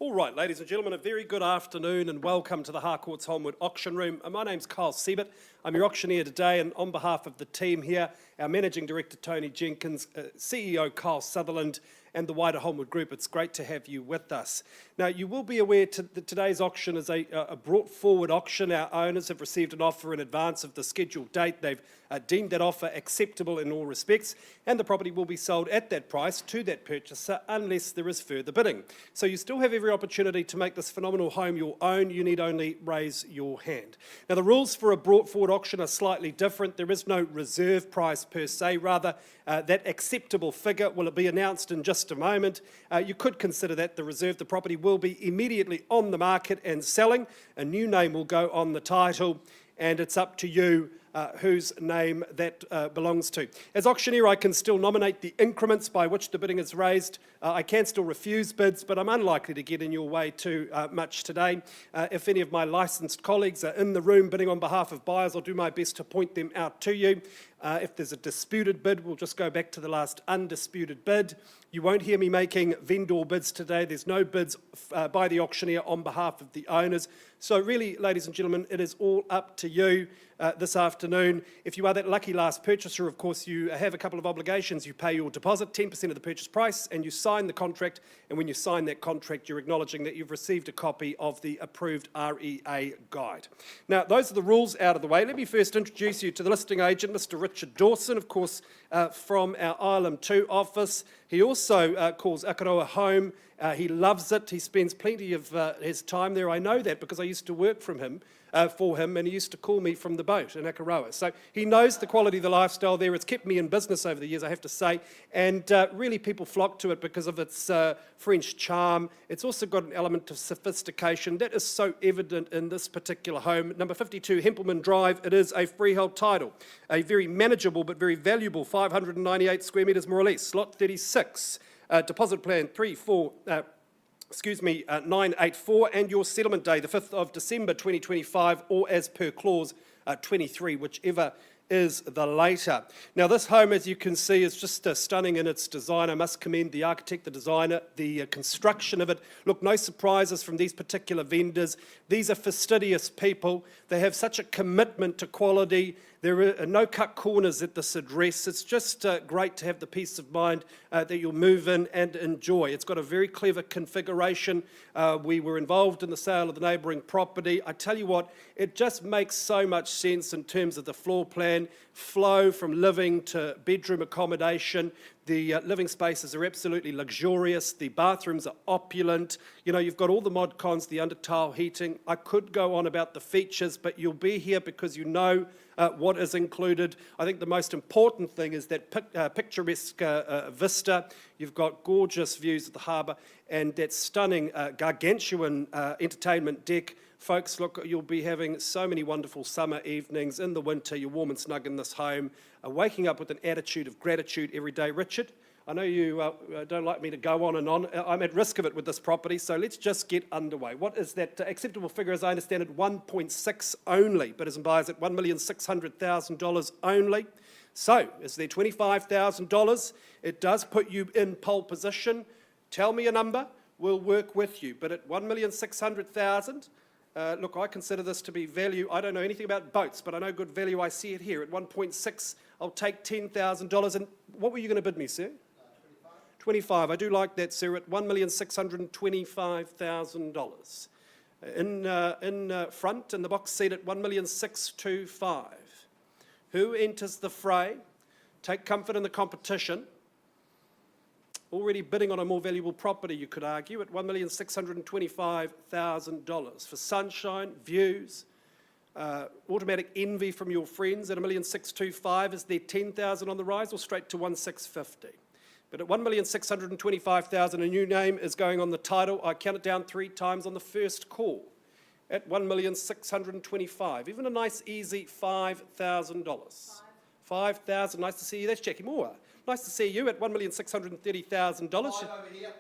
All right, ladies and gentlemen, a very good afternoon and welcome to the Harcourt's Holmwood Auction Room. My name's Kyle Siebert. I'm your auctioneer today, and on behalf of the team here, our Managing Director Tony Jenkins, CEO Kyle Sutherland, and the wider Holmwood Group, it's great to have you with us. Now, you will be aware that today's auction is a brought forward auction. Our owners have received an offer in advance of the scheduled date. They've deemed that offer acceptable in all respects, and the property will be sold at that price to that purchaser unless there is further bidding. So you still have every opportunity to make this phenomenal home your own. You need only raise your hand. Now, the rules for a brought forward auction are slightly different. There is no reserve price per se. Rather, that acceptable figure will be announced in just a moment. You could consider that the reserve. The property will be immediately on the market and selling. A new name will go on the title, and it's up to you whose name that belongs to. As auctioneer, I can still nominate the increments by which the bidding is raised. I can still refuse bids, but I'm unlikely to get in your way too much today. If any of my licensed colleagues are in the room bidding on behalf of buyers, I'll do my best to point them out to you. If there's a disputed bid, we'll just go back to the last undisputed bid. You won't hear me making vendor bids today. There's no bids by the auctioneer on behalf of the owners. So really, ladies and gentlemen, it is all up to you this afternoon. If you are that lucky last purchaser, of course, you have a couple of obligations. You pay your deposit, 10% of the purchase price, and you sign the contract. And when you sign that contract, you're acknowledging that you've received a copy of the approved REA guide. Now, those are the rules out of the way. Let me first introduce you to the listing agent, Mr. Richard Dawson, of course, from our Ireland 2 office. He also calls Akaroa home. He loves it. He spends plenty of his time there. I know that because I used to work for him, and he used to call me from the boat in Akaroa. So he knows the quality of the lifestyle there. It's kept me in business over the years, I have to say, and really people flock to it because of its French charm. It's also got an element of sophistication that is so evident in this particular home. Number 52 Hempelman Drive. It is a freehold title, a very manageable but very valuable 598 square metres more or less. Lot 36. Deposit plan 984, and your settlement day, the 5th of December 2025, or as per clause 23, whichever is the later. Now, this home, as you can see, is just stunning in its design. I must commend the architect, the designer, the construction of it. Look, no surprises from these particular vendors. These are fastidious people. They have such a commitment to quality. There are no cut corners at this address. It's just great to have the peace of mind that you'll move in and enjoy. It's got a very clever configuration. We were involved in the sale of the neighbouring property. I tell you what, it just makes so much sense in terms of the floor plan, flow from living to bedroom accommodation. The living spaces are absolutely luxurious. The bathrooms are opulent. You know, you've got all the mod cons, the under tile heating. I could go on about the features, but you'll be here because you know what is included. I think the most important thing is that picturesque vista. You've got gorgeous views of the harbour and that stunning gargantuan entertainment deck. Folks, look, you'll be having so many wonderful summer evenings. In the winter, you're warm and snug in this home, waking up with an attitude of gratitude every day. Richard, I know you don't like me to go on and on. I'm at risk of it with this property, so let's just get underway. What is that acceptable figure, as I understand it, 1.6 only, but as in buyers at $1,600,000 only. So, is there $25,000? It does put you in pole position. Tell me a number, we'll work with you. But at $1,600,000, look, I consider this to be value. I don't know anything about boats, but I know good value. I see it here at 1.6. I'll take $10,000. And what were you going to bid me, sir? 25. I do like that, sir, at $1,625,000. In front, in the box seat at $1,625,000. Who enters the fray? Take comfort in the competition. Already bidding on a more valuable property, you could argue, at $1,625,000 for sunshine, views, automatic envy from your friends at $1,625,000. Is there $10,000 on the rise or straight to $1,650,000? But at $1,625,000, a new name is going on the title. I count it down 3 times on the first call at $1,625,000. Even a nice, easy $5,000. $5,000. Nice to see you. That's Jackie Moore. Nice to see you at $1,630,000.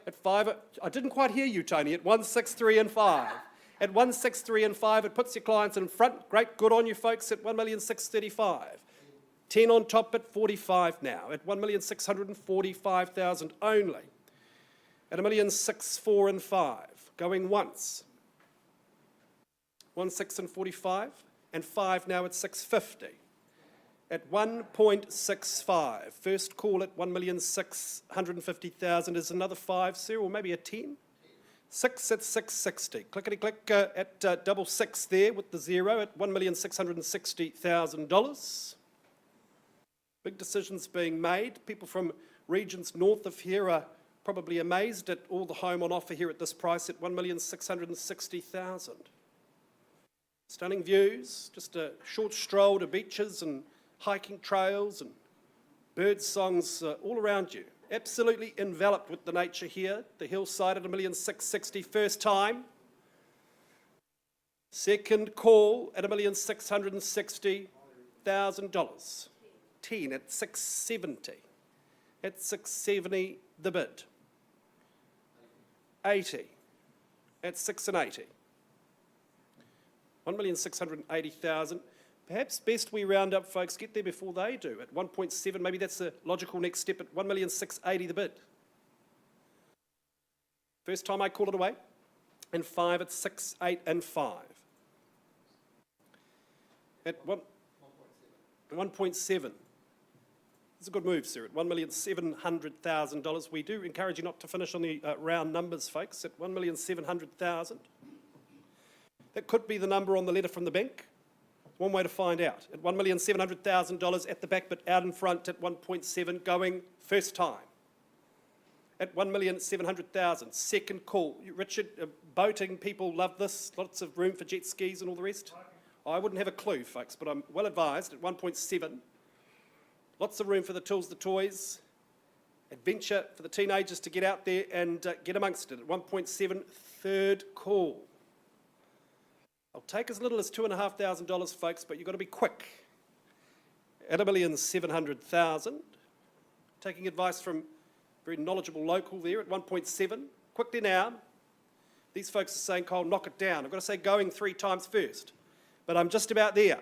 At 5, I didn't quite hear you, Tony. At 163 and 5. At 163 and 5, it puts your clients in front. Great, good on you folks at $1,635,000. 10 on top at 45 now. At $1,645,000 only. At $1,604,500. going once. 1,645, and 5 now at 650. At 1.65, first call at 1,650,000 is another 5, sir, or maybe a 10? 6 at 660. Clickety-click at double 6 there with the 0 at $1,660,000. Big decisions being made. People from regions north of here are probably amazed at all the home on offer here at this price at $1,660,000. Stunning views, just a short stroll to beaches and hiking trails and bird songs all around you. Absolutely enveloped with the nature here. The hillside at $1,660,000 first time. Second call at $1,660,000. 10 at 670. At 670 the bid. 80 at 680. 1,680,000. Perhaps best we round up, folks, get there before they do. At 1.7, maybe that's the logical next step at 1,680,000 the bid. First time I call it away. And 5 at 6, 8 and 5. At 1.7. It's a good move, sir. At $1,700,000. We do encourage you not to finish on the round numbers, folks. At $1,700,000. That could be the number on the letter from the bank. One way to find out. At $1,700,000 at the back, but out in front at 1.7, going first time. At $1,700,000, second call. Richard, boating people love this. Lots of room for jet skis and all the rest. I wouldn't have a clue, folks, but I'm well advised at 1.7. Lots of room for the tools, the toys. Adventure for the teenagers to get out there and get amongst it. At 1.7, third call. I'll take as little as $2,500, folks, but you've got to be quick. At $1,700,000, taking advice from a very knowledgeable local there at 1.7. Quickly now. These folks are saying, Cole, knock it down. I've got to say going 3 times first, but I'm just about there.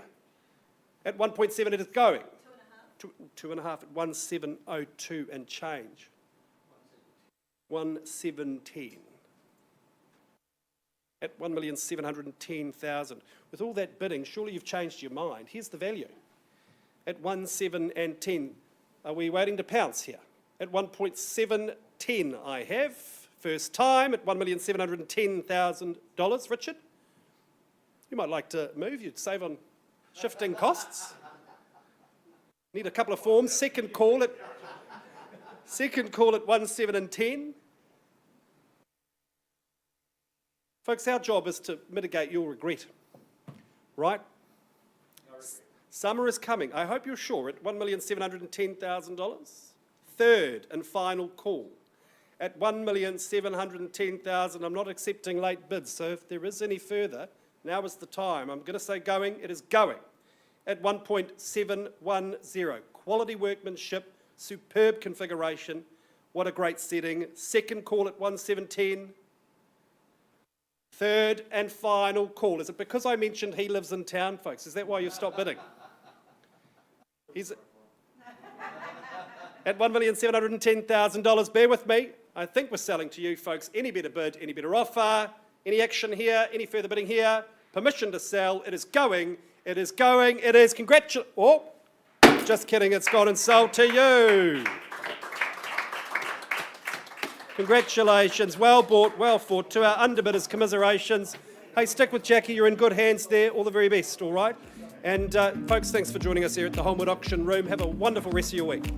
At 1.7 it is going. 2.5 at 1,702 and change. 1,710. At $1,710,000. With all that bidding, surely you've changed your mind. Here's the value. At 1,710, are we waiting to pounce here? At 1.710 I have. First time at $1,710,000. Richard, you might like to move. You'd save on shifting costs. Need a couple of forms. Second call at 1,710. Folks, our job is to mitigate your regret, right? No regret. Summer is coming. I hope you're sure at $1,710,000. Third and final call at $1,710,000. I'm not accepting late bids, so if there is any further, now is the time. I'm going to say going. It is going at 1.710. Quality workmanship, superb configuration. What a great setting. Second call at 1.710. Third and final call. Is it because I mentioned he lives in town, folks? Is that why you've stopped bidding? He's at $1,710,000. Bear with me. I think we're selling to you, folks. Any better bid, any better offer, any action here, any further bidding here. Permission to sell. It is going. It is going. It is. Oh, just kidding. It's gone and sold to you. Congratulations, well bought, well fought. To our underbidders, commiserations. Hey, stick with Jackie, you're in good hands there. All the very best, all right? And folks, thanks for joining us here at the Holmwood Auction Room. Have a wonderful rest of your week.